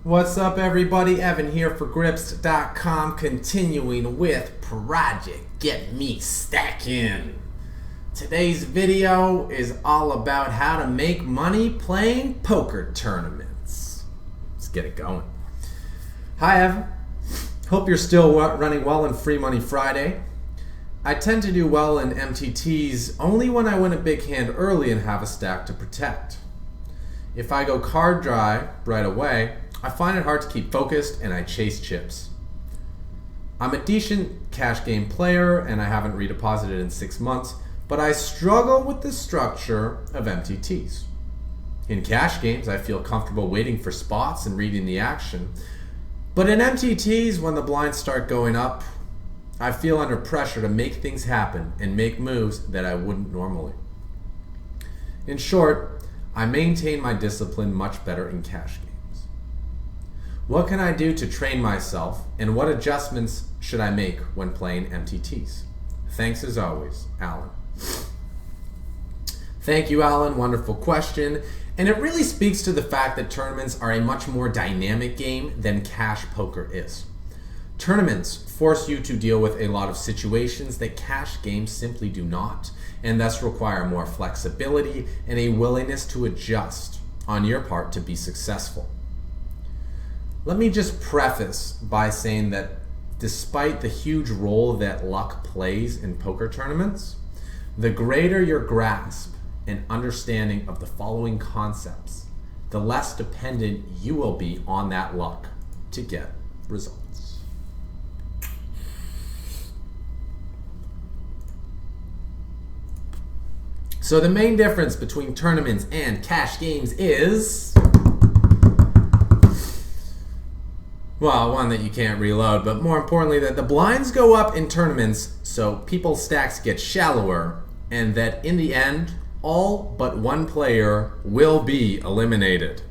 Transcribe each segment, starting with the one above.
What's up, everybody? Evan here for Grips.com, continuing with Project Get Me Stackin. Today's video is all about how to make money playing poker tournaments. Let's get it going. Hi, Evan. Hope you're still running well in Free Money Friday. I tend to do well in MTTs only when I win a big hand early and have a stack to protect. If I go card dry right away, I find it hard to keep focused and I chase chips. I'm a decent cash game player and I haven't redeposited in 6 months, but I struggle with the structure of MTTs. In cash games, I feel comfortable waiting for spots and reading the action. But in MTTs, when the blinds start going up, I feel under pressure to make things happen and make moves that I wouldn't normally. In short, I maintain my discipline much better in cash games. What can I do to train myself, and what adjustments should I make when playing MTTs? Thanks as always, Alan. Thank you, Alan. Wonderful question. And it really speaks to the fact that tournaments are a much more dynamic game than cash poker is. Tournaments force you to deal with a lot of situations that cash games simply do not, and thus require more flexibility and a willingness to adjust on your part to be successful. Let me just preface by saying that despite the huge role that luck plays in poker tournaments, the greater your grasp and understanding of the following concepts, the less dependent you will be on that luck to get results. So the main difference between tournaments and cash games is, well, one, that you can't reload, but more importantly, that the blinds go up in tournaments so people's stacks get shallower, and that in the end, all but one player will be eliminated.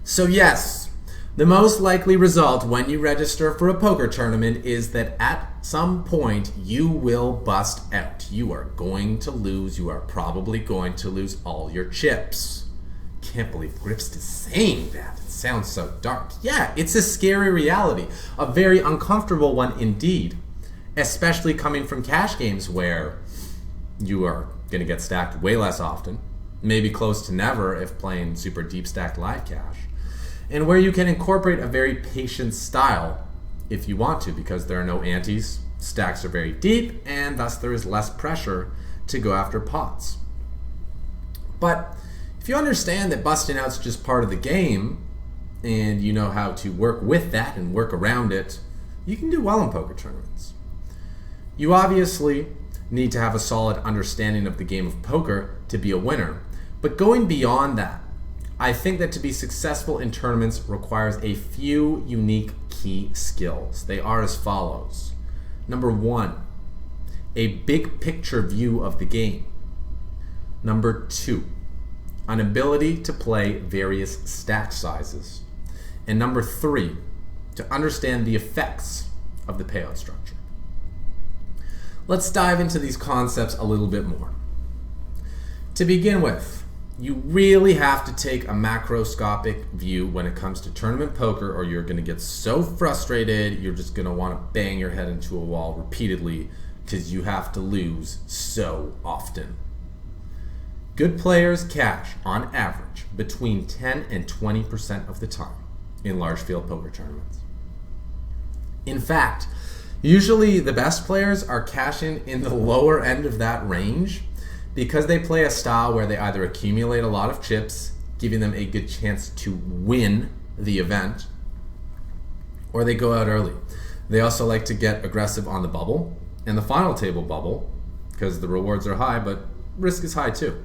So yes, the most likely result when you register for a poker tournament is that at some point you will bust out. You are going to lose. You are probably going to lose all your chips. Can't believe Grips is saying that. It sounds so dark. Yeah, it's a scary reality. A very uncomfortable one indeed. Especially coming from cash games where you are going to get stacked way less often. Maybe close to never if playing super deep stacked live cash. And where you can incorporate a very patient style if you want to, because there are no antes, stacks are very deep, and thus there is less pressure to go after pots. But if you understand that busting out's just part of the game, and you know how to work with that and work around it, you can do well in poker tournaments. You obviously need to have a solid understanding of the game of poker to be a winner, but going beyond that, I think that to be successful in tournaments requires a few unique key skills. They are as follows. Number 1, a big picture view of the game. Number 2, an ability to play various stack sizes. And number 3, to understand the effects of the payout structure. Let's dive into these concepts a little bit more. To begin with, you really have to take a macroscopic view when it comes to tournament poker, or you're going to get so frustrated you're just going to want to bang your head into a wall repeatedly because you have to lose so often. Good players cash, on average, between 10 and 20% of the time in large field poker tournaments. In fact, usually the best players are cashing in the lower end of that range because they play a style where they either accumulate a lot of chips, giving them a good chance to win the event, or they go out early. They also like to get aggressive on the bubble and the final table bubble because the rewards are high, but risk is high too.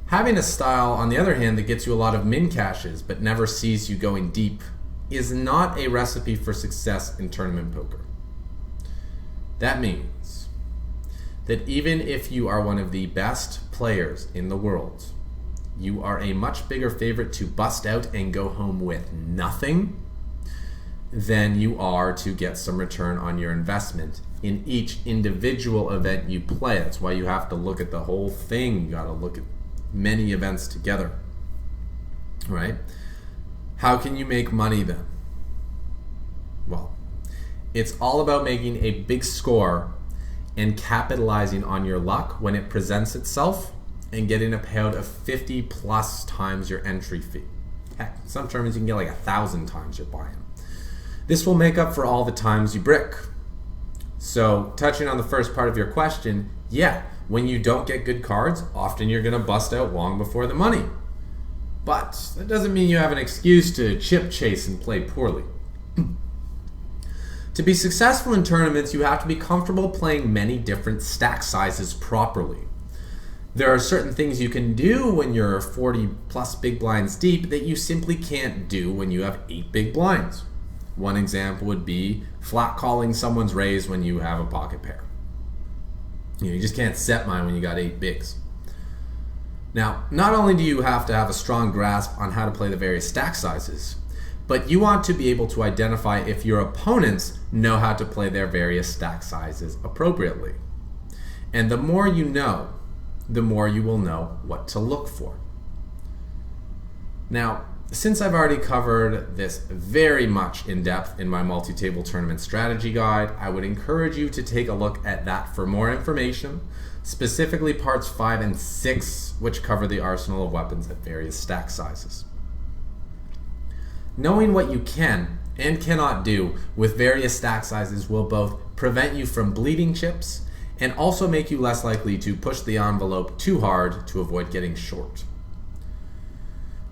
Having a style, on the other hand, that gets you a lot of min cashes but never sees you going deep is not a recipe for success in tournament poker. That means that even if you are one of the best players in the world, you are a much bigger favorite to bust out and go home with nothing than you are to get some return on your investment in each individual event you play. That's why you have to look at the whole thing. You got to look at many events together, right? How can you make money then? Well, it's all about making a big score and capitalizing on your luck when it presents itself and getting a payout of 50 plus times your entry fee. Heck, some tournaments you can get like 1,000 times your buy-in. This will make up for all the times you brick. So, touching on the first part of your question, yeah, when you don't get good cards, often you're going to bust out long before the money. But that doesn't mean you have an excuse to chip chase and play poorly. To be successful in tournaments, you have to be comfortable playing many different stack sizes properly. There are certain things you can do when you're 40 plus big blinds deep that you simply can't do when you have 8 big blinds. One example would be flat calling someone's raise when you have a pocket pair. You just can't set mine when you got 8 bigs. Now, not only do you have to have a strong grasp on how to play the various stack sizes, but you want to be able to identify if your opponents know how to play their various stack sizes appropriately. And the more you know, the more you will know what to look for. Now, since I've already covered this very much in depth in my multi-table tournament strategy guide, I would encourage you to take a look at that for more information, specifically parts 5 and 6, which cover the arsenal of weapons at various stack sizes. Knowing what you can and cannot do with various stack sizes will both prevent you from bleeding chips and also make you less likely to push the envelope too hard to avoid getting short.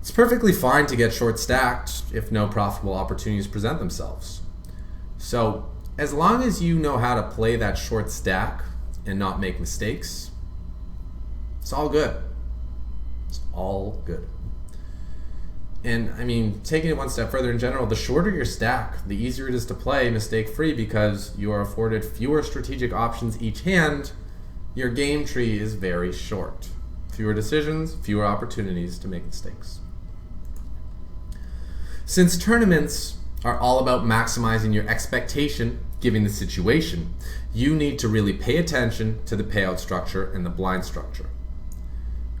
It's perfectly fine to get short stacked if no profitable opportunities present themselves. So, as long as you know how to play that short stack and not make mistakes, it's all good. It's all good. And I mean, taking it one step further in general, the shorter your stack, the easier it is to play mistake-free because you are afforded fewer strategic options each hand. Your game tree is very short. Fewer decisions, fewer opportunities to make mistakes. Since tournaments are all about maximizing your expectation given the situation, you need to really pay attention to the payout structure and the blind structure.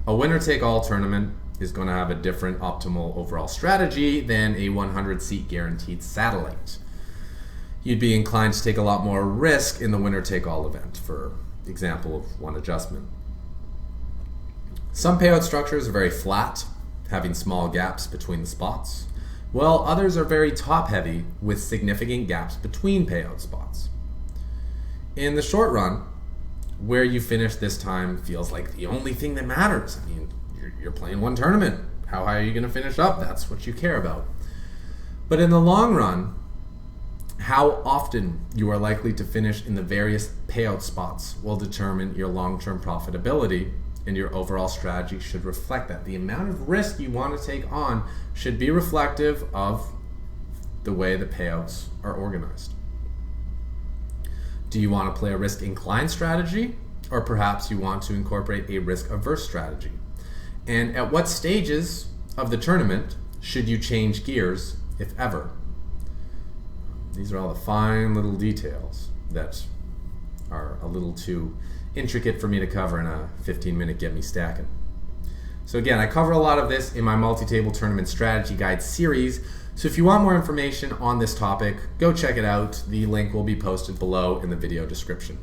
A winner-take-all tournament is going to have a different optimal overall strategy than a 100-seat guaranteed satellite. You'd be inclined to take a lot more risk in the winner-take-all event, for example of one adjustment. Some payout structures are very flat, having small gaps between the spots, while others are very top-heavy with significant gaps between payout spots. In the short run, where you finish this time feels like the only thing that matters. I mean, you're playing one tournament. How high are you going to finish up? That's what you care about. But in the long run, how often you are likely to finish in the various payout spots will determine your long-term profitability, and your overall strategy should reflect that. The amount of risk you want to take on should be reflective of the way the payouts are organized. Do you want to play a risk-inclined strategy, or perhaps you want to incorporate a risk-averse strategy? And at what stages of the tournament should you change gears, if ever? These are all the fine little details that are a little too intricate for me to cover in a 15-minute Get Me Stackin'. So again, I cover a lot of this in my multi-table tournament strategy guide series. So if you want more information on this topic, go check it out. The link will be posted below in the video description.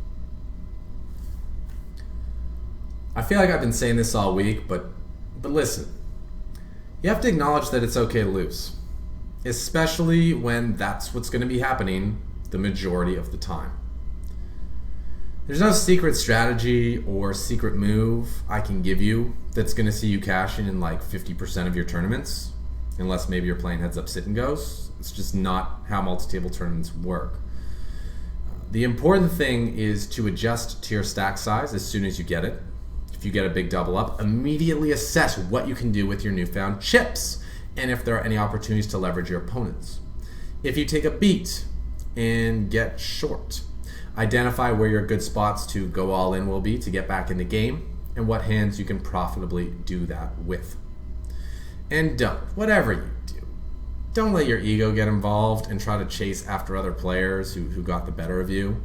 I feel like I've been saying this all week, but listen, you have to acknowledge that it's okay to lose, especially when that's what's going to be happening the majority of the time. There's no secret strategy or secret move I can give you that's going to see you cash in like 50% of your tournaments, unless maybe you're playing heads up sit and goes. It's just not how multi-table tournaments work. The important thing is to adjust to your stack size as soon as you get it. If you get a big double up, immediately assess what you can do with your newfound chips and if there are any opportunities to leverage your opponents. If you take a beat and get short, identify where your good spots to go all in will be to get back in the game and what hands you can profitably do that with. And whatever you do, don't let your ego get involved and try to chase after other players who got the better of you.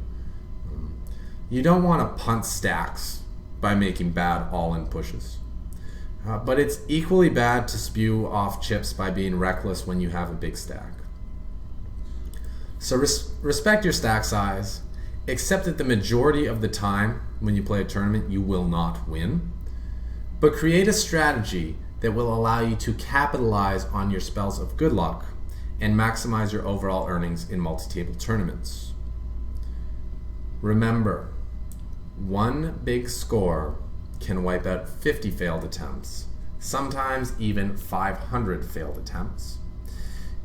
You don't want to punt stacks by making bad all-in pushes. But it's equally bad to spew off chips by being reckless when you have a big stack. So respect your stack size. Accept that the majority of the time when you play a tournament, you will not win. But create a strategy that will allow you to capitalize on your spells of good luck and maximize your overall earnings in multi-table tournaments. Remember, one big score can wipe out 50 failed attempts, sometimes even 500 failed attempts.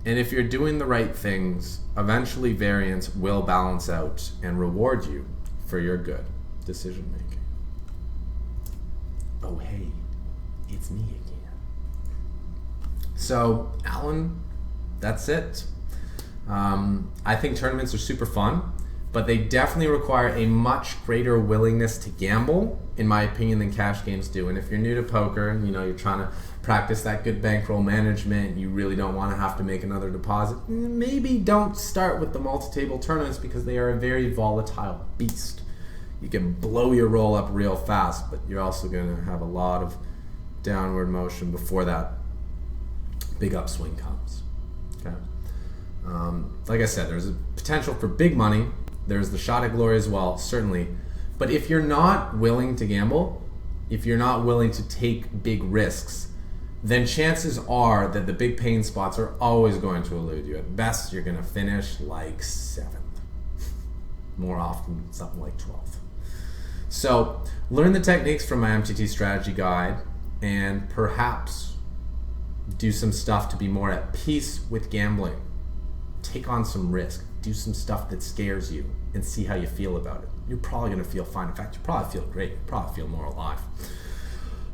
And if you're doing the right things, eventually variance will balance out and reward you for your good decision making. Oh hey, it's me again. So, Alan, that's it. I think tournaments are super fun, but they definitely require a much greater willingness to gamble, in my opinion, than cash games do. And if you're new to poker and you're trying to practice that good bankroll management, you really don't want to have to make another deposit, maybe don't start with the multi-table tournaments because they are a very volatile beast. You can blow your roll up real fast, but you're also going to have a lot of downward motion before that big upswing comes. Okay. Like I said, there's a potential for big money. There's the shot at glory as well, certainly. But if you're not willing to gamble, if you're not willing to take big risks, then chances are that the big pain spots are always going to elude you. At best, you're going to finish like 7th. More often, something like 12th. So, learn the techniques from my MTT strategy guide and perhaps do some stuff to be more at peace with gambling. Take on some risk. Do some stuff that scares you and see how you feel about it. You're probably going to feel fine. In fact, you probably feel great. You probably feel more alive.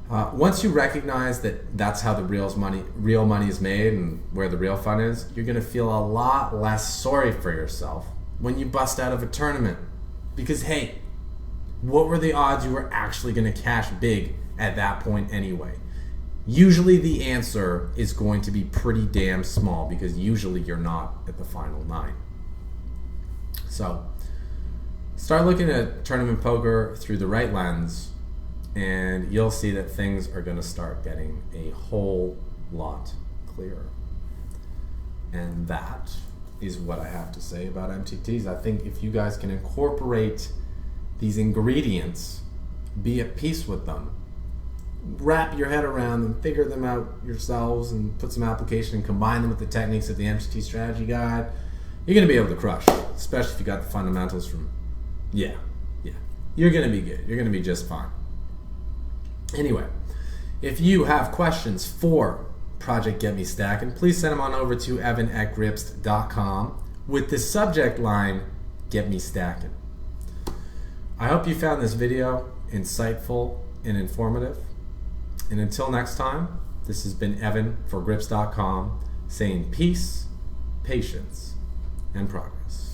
Once you recognize that that's how the real money is made and where the real fun is, you're going to feel a lot less sorry for yourself when you bust out of a tournament. Because, hey, what were the odds you were actually going to cash big at that point anyway? Usually the answer is going to be pretty damn small because usually you're not at the final 9. So, start looking at tournament poker through the right lens and you'll see that things are going to start getting a whole lot clearer. And that is what I have to say about MTTs. I think if you guys can incorporate these ingredients, be at peace with them, wrap your head around them, figure them out yourselves, and put some application and combine them with the techniques of the MTT strategy guide, you're going to be able to crush, especially if you got the fundamentals from, yeah, you're going to be good. You're going to be just fine. Anyway, if you have questions for Project Get Me Stackin', please send them on over to evan@gripst.com with the subject line, Get Me Stackin'. I hope you found this video insightful and informative. And until next time, this has been Evan for Gripst.com saying peace, patience, and progress.